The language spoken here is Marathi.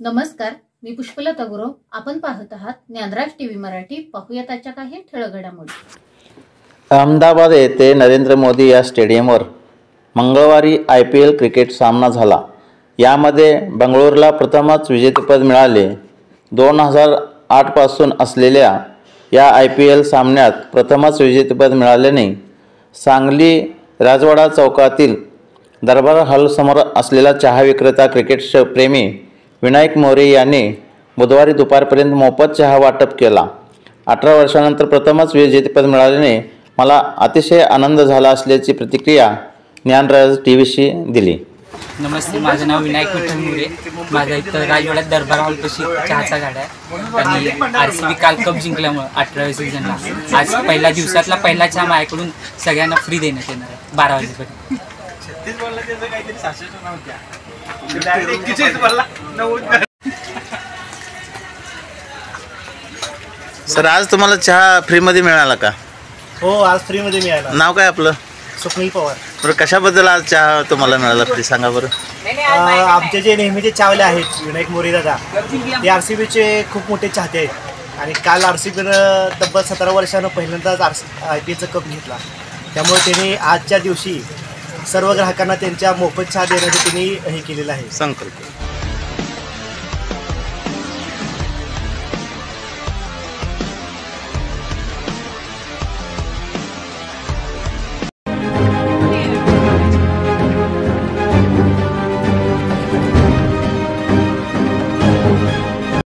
नमस्कार, मी पुष्पलता गुरव. आपण पाहत आहात ज्ञानराज टीव्ही मराठी. पाहूया त्याच्या काही ठळक घडामोडी. अहमदाबाद येथे नरेंद्र मोदी या स्टेडियमवर मंगळवारी IPL क्रिकेट सामना झाला. यामध्ये बंगळुरूला प्रथमच विजेतेपद मिळाले. 2008 पासून असलेल्या या IPL सामन्यात प्रथमच विजेतेपद मिळाल्याने सांगली राजवाडा चौकातील दरबार हॉलसमोर असलेला चहा विक्रेता क्रिकेट प्रेमी विनायक मोरे यांनी बुधवारी दुपारपर्यंत मोफत चहा वाटप केला. 18 वर्षांनंतर प्रथमच विजेतेपद मिळाल्याने मला अतिशय आनंद झाला असल्याची प्रतिक्रिया ज्ञानराज टीव्हीशी दिली. नमस्ते, माझं नाव विनायक मोरे. माझ्या इथं राजवाड्यात दरबार हॉलपाशी चहाचा गाडा आहे आणि RCB काल कप जिंकल्यामुळं 18व्या सीझनला आज पहिल्या दिवसातला पहिला चहा माझ्याकडून सगळ्यांना फ्री देण्यात येणार आहे 12 वाजेपर्यंत. सर, आज तुम्हाला चहा फ्रीमध्ये मिळाला का? हो, आज फ्रीमध्ये मिळाला. नाव काय आपलं? स्वप्नील पवार. बरं, कशाबद्दल आज चहा तुम्हाला मिळाला फ्री सांगा बरं. आमचे जे नेहमीचे चावले आहेत विनायक मोरे दादा, ते RCBचे खूप मोठे चाहते आहेत आणि काल RCBनं तब्बल 17 वर्षानं पहिल्यांदाच IPLचा कप घेतला. त्यामुळे त्यांनी आजच्या दिवशी सर्व ग्राहकांना त्यांच्या मोफत चहा देण्याचं त्यांनी हे केलेलं आहे संकल्प.